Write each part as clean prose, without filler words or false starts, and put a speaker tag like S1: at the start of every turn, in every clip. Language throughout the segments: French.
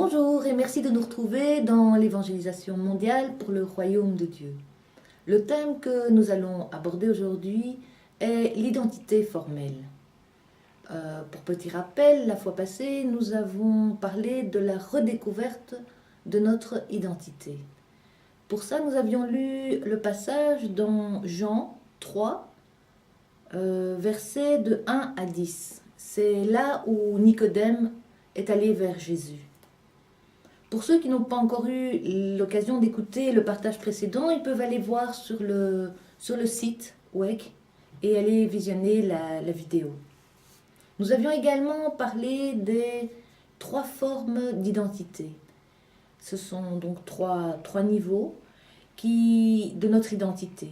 S1: Bonjour et merci de nous retrouver dans l'évangélisation mondiale pour le royaume de Dieu. Le thème que nous allons aborder aujourd'hui est l'identité formelle. Pour petit rappel, la fois passée, nous avons parlé de la redécouverte de notre identité. Pour ça, nous avions lu le passage dans Jean 3, versets de 1 à 10. C'est là où Nicodème est allé vers Jésus. Pour ceux qui n'ont pas encore eu l'occasion d'écouter le partage précédent, ils peuvent aller voir sur le site WEC et aller visionner la vidéo. Nous avions également parlé des 3 formes d'identité. Ce sont donc trois niveaux de notre identité.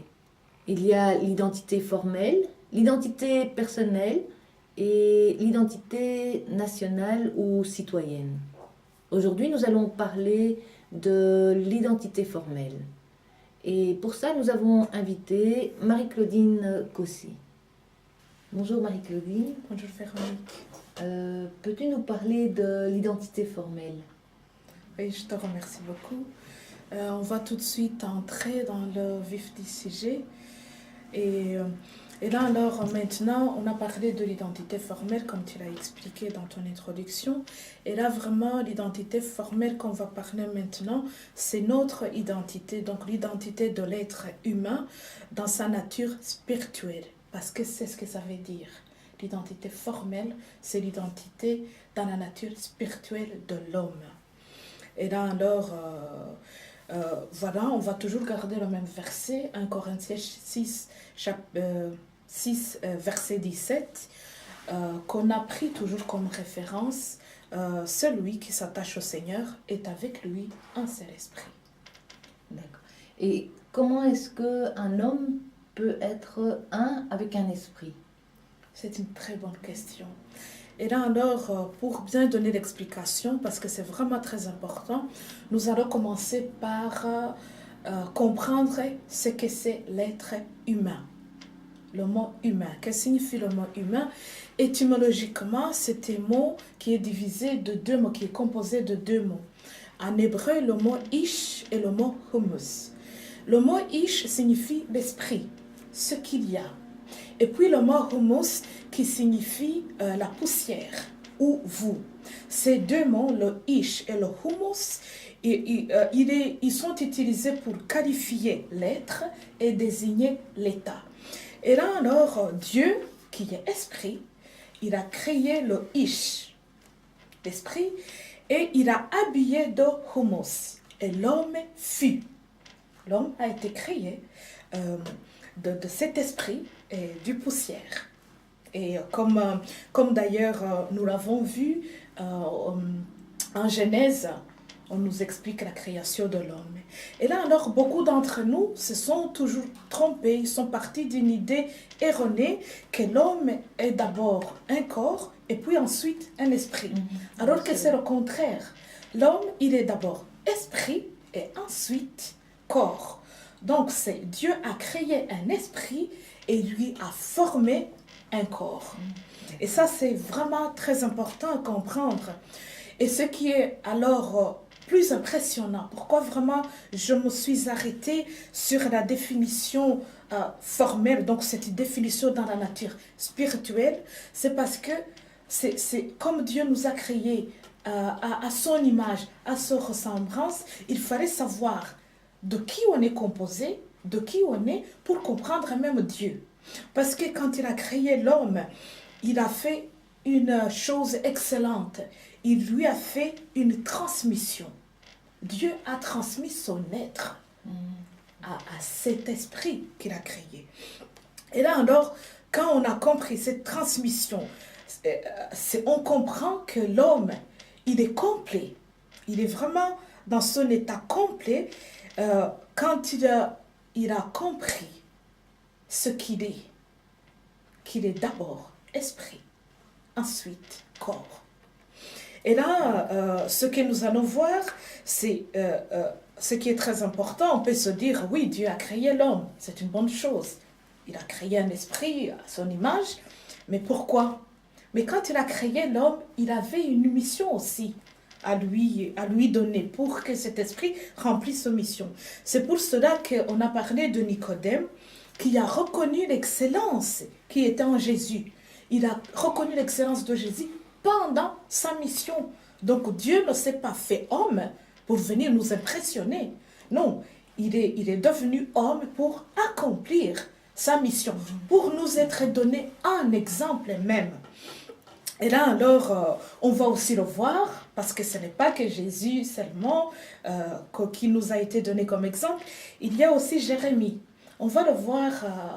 S1: Il y a l'identité formelle, l'identité personnelle et l'identité nationale ou citoyenne. Aujourd'hui, nous allons parler de l'identité formelle. Et pour ça, nous avons invité Marie-Claudine Cossy. Bonjour Marie-Claudine.
S2: Bonjour Véronique.
S1: Peux-tu nous parler de l'identité formelle?
S2: Oui, je te remercie beaucoup. On va tout de suite entrer dans le vif du sujet. Et là, alors, maintenant, on a parlé de l'identité formelle, comme tu l'as expliqué dans ton introduction. Et là, vraiment, l'identité formelle qu'on va parler maintenant, c'est notre identité, donc l'identité de l'être humain dans sa nature spirituelle. Parce que c'est ce que ça veut dire. L'identité formelle, c'est l'identité dans la nature spirituelle de l'homme. Et là, alors, voilà, on va toujours garder le même verset, 1 Corinthiens 6, verset 17, qu'on a pris toujours comme référence. Celui qui s'attache au Seigneur est avec lui un seul esprit.
S1: D'accord. Et comment est-ce qu'un homme peut être un avec un esprit?
S2: C'est une très bonne question. Et là alors, pour bien donner l'explication, parce que c'est vraiment très important, nous allons commencer par comprendre ce que c'est l'être humain. Le mot humain. Que signifie le mot humain? Étymologiquement, c'est un mot qui est divisé de 2 mots, qui est composé de 2 mots. En hébreu, le mot ish et le mot humus. Le mot ish signifie l'esprit, ce qu'il y a. Et puis le mot humus qui signifie la poussière ou vous. Ces 2 mots, le ish et le humus, ils sont utilisés pour qualifier l'être et désigner l'état. Et là alors, Dieu, qui est esprit, il a créé le ish, l'esprit, et il a habillé de humus. Et l'homme fut. L'homme a été créé de cet esprit et du poussière. Et comme d'ailleurs nous l'avons vu en Genèse, on nous explique la création de l'homme. Et là alors, beaucoup d'entre nous se sont toujours trompés, ils sont partis d'une idée erronée que l'homme est d'abord un corps et puis ensuite un esprit. Alors que c'est le contraire. L'homme, il est d'abord esprit et ensuite corps. Donc, Dieu a créé un esprit et lui a formé un corps. Et ça, c'est vraiment très important à comprendre. Et ce qui est alors plus impressionnant, pourquoi vraiment je me suis arrêtée sur la définition formelle, donc cette définition dans la nature spirituelle, c'est parce que c'est comme Dieu nous a créés à son image, à sa ressemblance, il fallait savoir de qui on est composé, de qui on est, pour comprendre même Dieu. Parce que quand il a créé l'homme, il a fait une chose excellente. Il lui a fait une transmission. Dieu a transmis son être à cet esprit qu'il a créé. Et là alors, quand on a compris cette transmission, on comprend que l'homme, il est complet. Il est vraiment dans son état complet quand il a compris ce qu'il est d'abord esprit, ensuite corps. Et là, ce que nous allons voir, c'est ce qui est très important. On peut se dire, oui, Dieu a créé l'homme, c'est une bonne chose. Il a créé un esprit à son image, mais pourquoi? Mais quand il a créé l'homme, il avait une mission aussi. à lui donner pour que cet esprit remplisse sa mission. C'est pour cela qu'on a parlé de Nicodème, qui a reconnu l'excellence qui était en Jésus. Il a reconnu l'excellence de Jésus pendant sa mission. Donc Dieu ne s'est pas fait homme pour venir nous impressionner. Non, il est devenu homme pour accomplir sa mission, pour nous être donné un exemple même. Et là, alors, on va aussi le voir, parce que ce n'est pas que Jésus seulement qui nous a été donné comme exemple, il y a aussi Jérémie. On va le voir,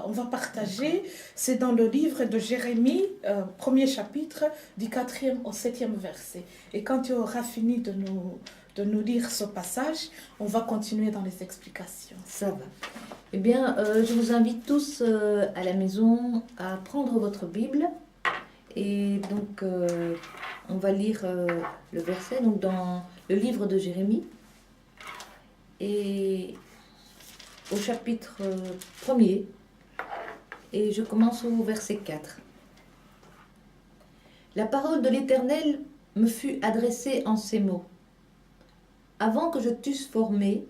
S2: on va partager, c'est dans le livre de Jérémie, premier chapitre, du 4e au 7e verset. Et quand tu auras fini de nous lire ce passage, on va continuer dans les explications.
S1: Ça va. Eh bien, je vous invite tous à la maison à prendre votre Bible. Et donc, on va lire le verset donc dans le livre de Jérémie. Et au chapitre 1er. Et je commence au verset 4. La parole de l'Éternel me fut adressée en ces mots. Avant que je t'eusse formé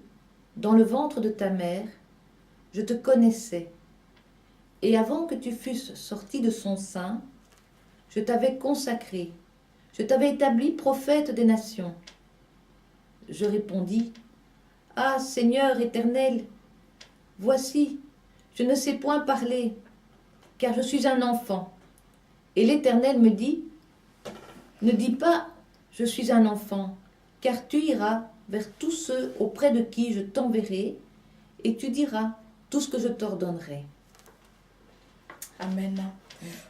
S1: dans le ventre de ta mère, je te connaissais. Et avant que tu fusses sorti de son sein, je t'avais consacré. Je t'avais établi prophète des nations. Je répondis, Ah, Seigneur éternel, voici, je ne sais point parler, car je suis un enfant. Et l'Éternel me dit, ne dis pas, je suis un enfant, car tu iras vers tous ceux auprès de qui je t'enverrai, et tu diras tout ce que je t'ordonnerai.
S2: Amen.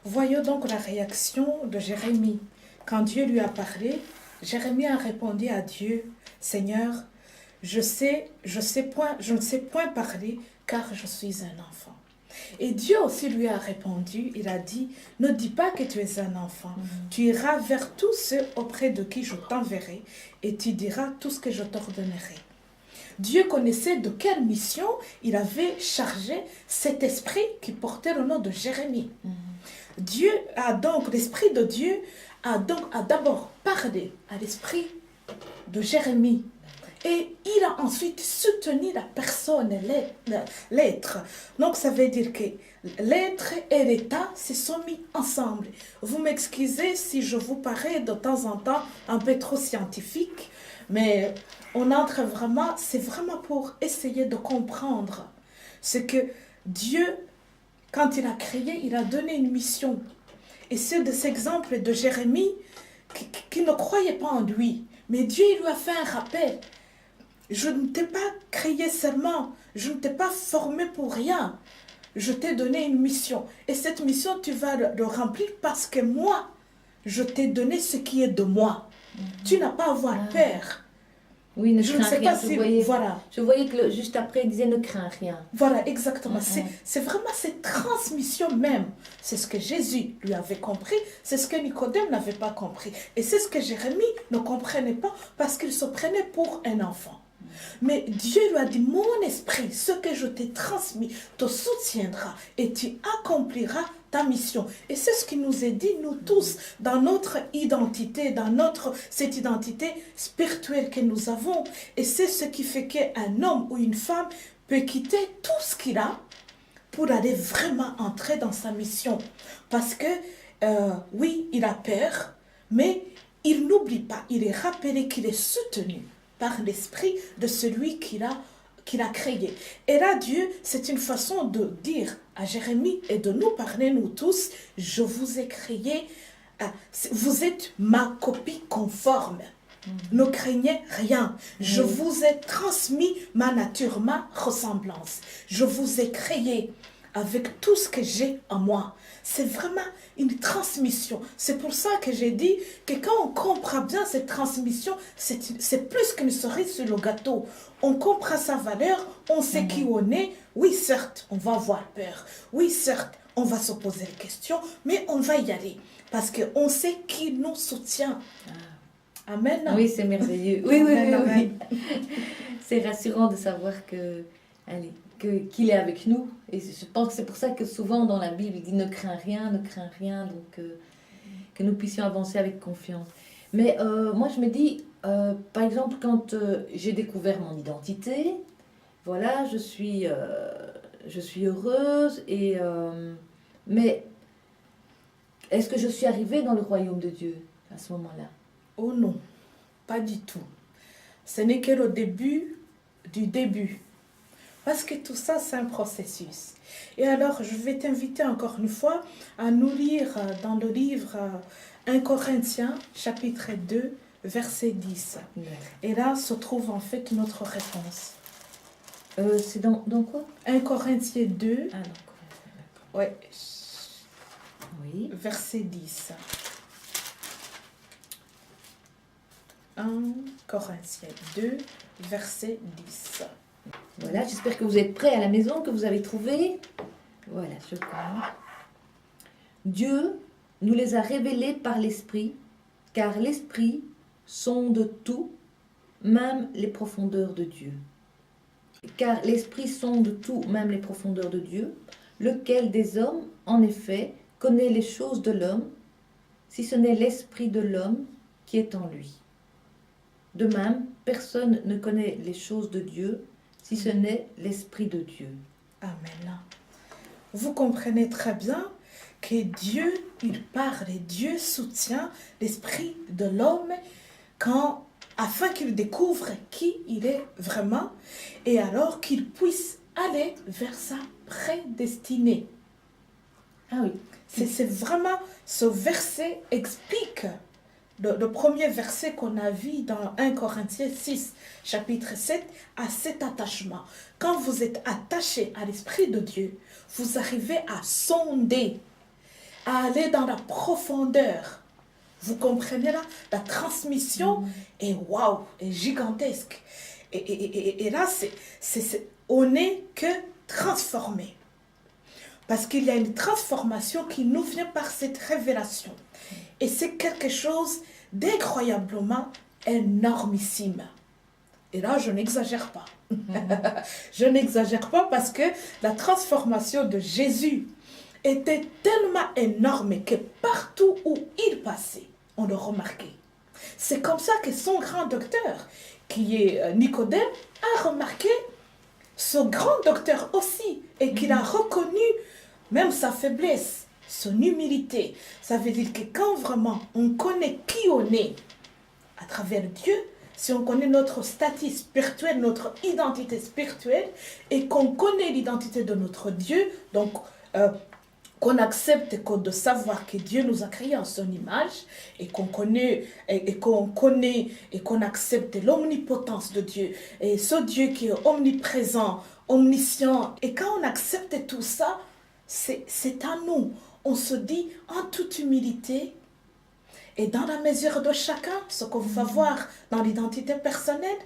S2: Voyons donc la réaction de Jérémie. Quand Dieu lui a parlé, Jérémie a répondu à Dieu, Seigneur, je ne sais point parler, car je suis un enfant. Et Dieu aussi lui a répondu, il a dit, ne dis pas que tu es un enfant, tu iras vers tous ceux auprès de qui je t'enverrai, et tu diras tout ce que je t'ordonnerai. Dieu connaissait de quelle mission il avait chargé cet esprit qui portait le nom de Jérémie. Dieu a donc, l'esprit de Dieu a d'abord parlé à l'esprit de Jérémie. Et il a ensuite soutenu la personne, l'être. Donc ça veut dire que l'être et l'état se sont mis ensemble. Vous m'excusez si je vous parais de temps en temps un peu trop scientifique, mais on entre vraiment, c'est vraiment pour essayer de comprendre ce que Dieu, quand il a créé, il a donné une mission. Et c'est de cet exemple de Jérémie qui ne croyait pas en lui. Mais Dieu il lui a fait un rappel. Je ne t'ai pas créé seulement, je ne t'ai pas formé pour rien. Je t'ai donné une mission. Et cette mission, tu vas le remplir parce que moi, je t'ai donné ce qui est de moi. Tu n'as pas à avoir peur.
S1: Oui, ne
S2: Je
S1: crains
S2: ne sais
S1: rien.
S2: pas si... Voilà.
S1: Je voyais que juste après, il disait ne crains rien.
S2: Voilà, exactement. C'est vraiment cette transmission même. C'est ce que Jésus lui avait compris. C'est ce que Nicodème n'avait pas compris. Et c'est ce que Jérémie ne comprenait pas parce qu'il se prenait pour un enfant. Mais Dieu lui a dit, mon esprit, ce que je t'ai transmis, te soutiendra et tu accompliras ta mission. Et c'est ce qui nous est dit, nous tous, dans notre identité, cette identité spirituelle que nous avons. Et c'est ce qui fait qu'un homme ou une femme peut quitter tout ce qu'il a pour aller vraiment entrer dans sa mission. Parce que, oui, il a peur, mais il n'oublie pas, il est rappelé qu'il est soutenu par l'esprit de celui qu'il a créé. Et là, Dieu, c'est une façon de dire à Jérémie et de nous parler, nous tous, je vous ai créé, vous êtes ma copie conforme. Ne craignez rien. Je vous ai transmis ma nature, ma ressemblance. Je vous ai créé avec tout ce que j'ai en moi. C'est vraiment une transmission. C'est pour ça que j'ai dit que quand on comprend bien cette transmission, c'est plus qu'une cerise sur le gâteau. On comprend sa valeur, on sait qui on est. Oui, certes, on va avoir peur. Oui, certes, on va se poser des questions, mais on va y aller. Parce qu'on sait qui nous soutient. Amen.
S1: Oui, c'est merveilleux. Oui, amen, oui. C'est rassurant de savoir qu'il est avec nous. Et je pense que c'est pour ça que souvent dans la Bible, il dit ne crains rien, donc que nous puissions avancer avec confiance. Mais moi je me dis, Par exemple, quand j'ai découvert mon identité, voilà, je suis heureuse, mais est-ce que je suis arrivée dans le royaume de Dieu à ce moment-là?
S2: Oh non, pas du tout. Ce n'est que le début du début. Parce que tout ça, c'est un processus. Et alors, je vais t'inviter encore une fois à nous lire dans le livre 1 Corinthiens, chapitre 2, verset 10. Et là se trouve en fait notre réponse.
S1: C'est dans quoi?
S2: 1 Corinthiens 2,
S1: Ah, d'accord.
S2: ouais,
S1: Oui.
S2: verset 10. 1 Corinthiens 2, verset 10.
S1: Voilà, j'espère que vous êtes prêts à la maison, que vous avez trouvé. Voilà, je commence. Dieu nous les a révélés par l'Esprit, car l'Esprit sonde tout, même les profondeurs de Dieu. Car l'Esprit sonde tout, même les profondeurs de Dieu, lequel des hommes, en effet, connaît les choses de l'homme, si ce n'est l'Esprit de l'homme qui est en lui. De même, personne ne connaît les choses de Dieu, si ce n'est l'Esprit de Dieu.
S2: Amen. Vous comprenez très bien que Dieu, il parle et Dieu soutient l'esprit de l'homme afin qu'il découvre qui il est vraiment et alors qu'il puisse aller vers sa prédestinée.
S1: Ah oui.
S2: C'est vraiment, ce verset explique le premier verset qu'on a vu dans 1 Corinthiens 6, chapitre 7, à cet attachement. Quand vous êtes attaché à l'Esprit de Dieu, vous arrivez à sonder, à aller dans la profondeur. Vous comprenez là? La transmission est waouh, est gigantesque. Et là, on n'est que transformé. Parce qu'il y a une transformation qui nous vient par cette révélation. Et c'est quelque chose d'incroyablement énormissime. Et là, je n'exagère pas. Je n'exagère pas parce que la transformation de Jésus était tellement énorme que partout où il passait, on le remarquait. C'est comme ça que son grand docteur, qui est Nicodème, a remarqué ce grand docteur aussi et qu'il a reconnu même sa faiblesse, son humilité. Ça veut dire que quand vraiment on connaît qui on est à travers Dieu, si on connaît notre statut spirituel, notre identité spirituelle, et qu'on connaît l'identité de notre Dieu, donc qu'on accepte de savoir que Dieu nous a créés en son image, et qu'on connaît et qu'on accepte l'omnipotence de Dieu, et ce Dieu qui est omniprésent, omniscient, et quand on accepte tout ça, c'est à nous. On se dit en toute humilité et dans la mesure de chacun, ce qu'on va voir dans l'identité personnelle.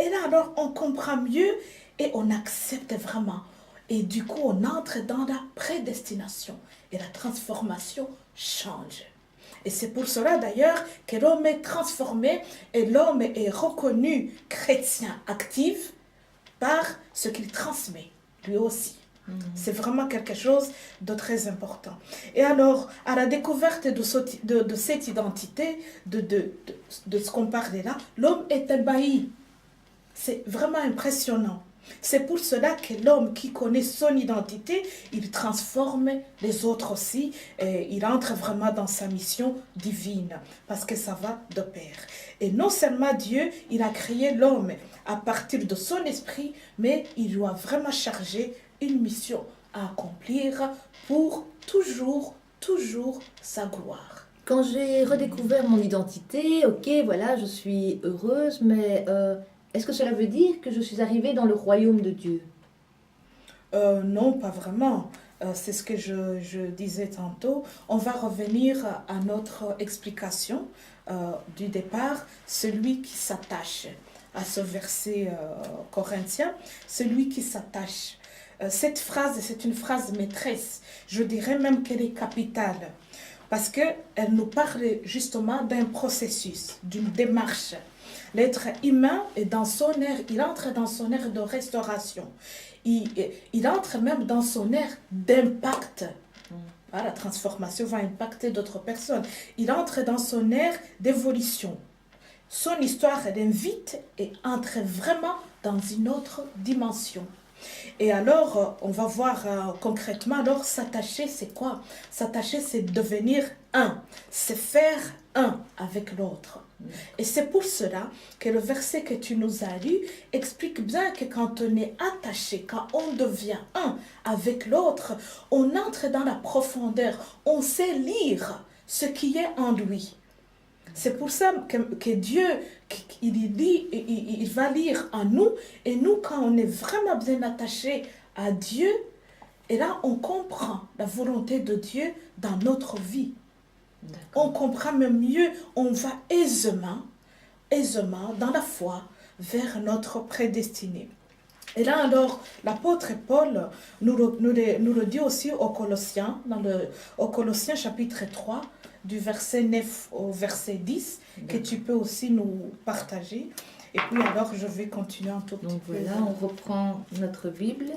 S2: Et là, alors, on comprend mieux et on accepte vraiment. Et du coup, on entre dans la prédestination et la transformation change. Et c'est pour cela d'ailleurs que l'homme est transformé et l'homme est reconnu chrétien actif par ce qu'il transmet, lui aussi. C'est vraiment quelque chose de très important. Et alors, à la découverte de cette identité, de ce qu'on parlait là, l'homme est ébahi. C'est vraiment impressionnant. C'est pour cela que l'homme qui connaît son identité, il transforme les autres aussi. Et il entre vraiment dans sa mission divine, parce que ça va de pair. Et non seulement Dieu, il a créé l'homme à partir de son esprit, mais il lui a vraiment chargé une mission à accomplir pour toujours sa gloire.
S1: Quand j'ai redécouvert mon identité, ok, voilà, je suis heureuse, mais est-ce que cela veut dire que je suis arrivée dans le royaume de Dieu?
S2: Non, pas vraiment. C'est ce que je disais tantôt. On va revenir à notre explication du départ, celui qui s'attache à ce verset corinthien, celui qui s'attache. Cette phrase, c'est une phrase maîtresse. Je dirais même qu'elle est capitale. Parce qu'elle nous parle justement d'un processus, d'une démarche. L'être humain est dans son ère, il entre dans son ère de restauration. Il entre même dans son ère d'impact. La transformation va impacter d'autres personnes. Il entre dans son ère d'évolution. son histoire l'invite et entre vraiment dans une autre dimension. Et alors, on va voir concrètement, alors s'attacher, c'est quoi? S'attacher, c'est devenir un, c'est faire un avec l'autre. Et c'est pour cela que le verset que tu nous as lu explique bien que quand on est attaché, quand on devient un avec l'autre, on entre dans la profondeur, on sait lire ce qui est en lui. C'est pour ça que Dieu, il va lire en nous, et nous, quand on est vraiment bien attaché à Dieu, et là, on comprend la volonté de Dieu dans notre vie. On comprend même mieux, on va aisément dans la foi vers notre prédestiné. Et là, alors, l'apôtre Paul nous le dit aussi aux Colossiens, au Colossiens chapitre 3, du verset 9 au verset 10, que tu peux aussi nous partager. Et puis alors, je vais continuer un tout petit
S1: Donc
S2: peu.
S1: voilà, on reprend notre Bible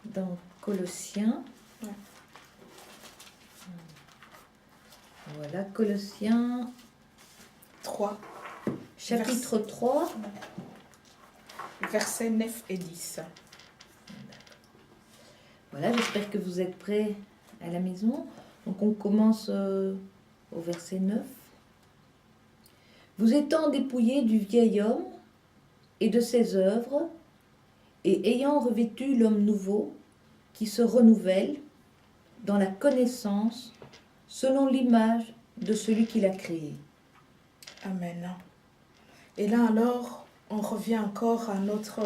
S1: dans Colossiens.
S2: Ouais.
S1: Voilà, Colossiens
S2: 3,
S1: chapitre 3.
S2: versets 9 et 10.
S1: Voilà, j'espère que vous êtes prêts à la maison. Donc on commence au verset 9. Vous étant dépouillés du vieil homme et de ses œuvres, et ayant revêtu l'homme nouveau, qui se renouvelle dans la connaissance, selon l'image de celui qui l'a créé.
S2: Amen. Et là alors, on revient encore à notre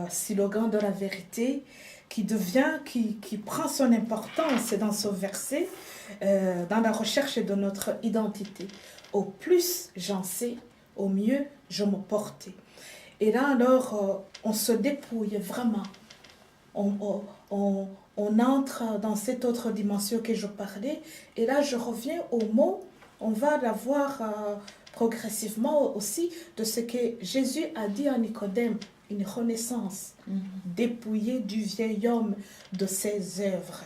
S2: slogan de la vérité, qui prend son importance dans ce verset, dans la recherche de notre identité. Au plus j'en sais, au mieux je me porte. Et là alors, on se dépouille vraiment. On entre dans cette autre dimension que je parlais. Et là, je reviens au mot, on va l'avoir progressivement aussi, de ce que Jésus a dit à Nicodème, une renaissance, dépouillé du vieil homme de ses œuvres.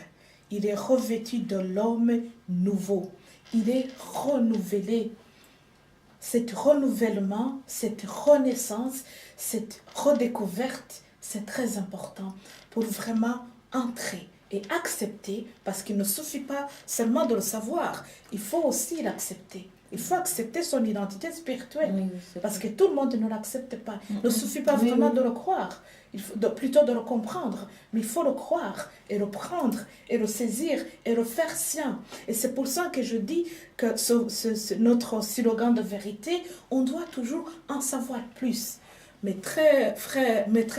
S2: Il est revêtu de l'homme nouveau. Il est renouvelé. Cet renouvellement, cette renaissance, cette redécouverte, c'est très important pour vraiment entrer et accepter, parce qu'il ne suffit pas seulement de le savoir, il faut aussi l'accepter. Il faut accepter son identité spirituelle,
S1: Oui,
S2: parce que tout le monde ne l'accepte pas. Il ne suffit pas vraiment de le croire, plutôt de le comprendre, mais il faut le croire et le prendre et le saisir et le faire sien. Et c'est pour ça que je dis que notre slogan de vérité, on doit toujours en savoir plus. Mes très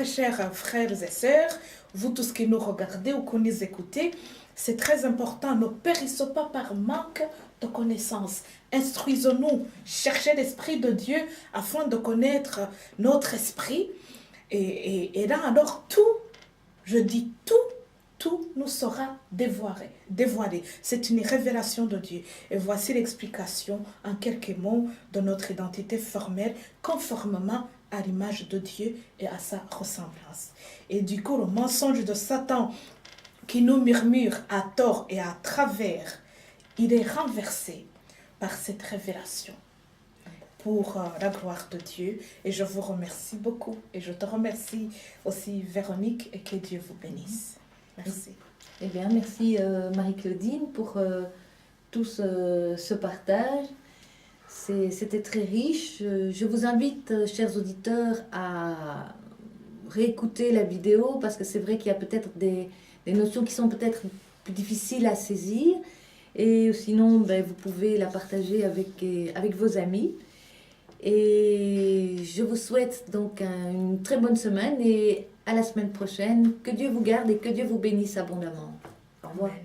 S2: chers frères et sœurs, vous tous qui nous regardez ou qui nous écoutez, c'est très important. Ne périssons pas par manque de connaissances. Instruisons-nous, cherchez l'Esprit de Dieu afin de connaître notre esprit. Et là, alors, je dis tout nous sera dévoilé. C'est une révélation de Dieu. Et voici l'explication en quelques mots de notre identité formelle, conformément à l'image de Dieu et à sa ressemblance. Et du coup, le mensonge de Satan qui nous murmure à tort et à travers, il est renversé par cette révélation pour la gloire de Dieu. Et je vous remercie beaucoup. Et je te remercie aussi, Véronique, et que Dieu vous bénisse. Merci.
S1: Eh bien, merci Marie-Claudine pour tout ce partage. C'était très riche. Je vous invite, chers auditeurs, à réécouter la vidéo parce que c'est vrai qu'il y a peut-être des notions qui sont peut-être plus difficiles à saisir. Et sinon, vous pouvez la partager avec vos amis. Et je vous souhaite donc une très bonne semaine et à la semaine prochaine. Que Dieu vous garde et que Dieu vous bénisse abondamment. Au revoir.
S2: Amen.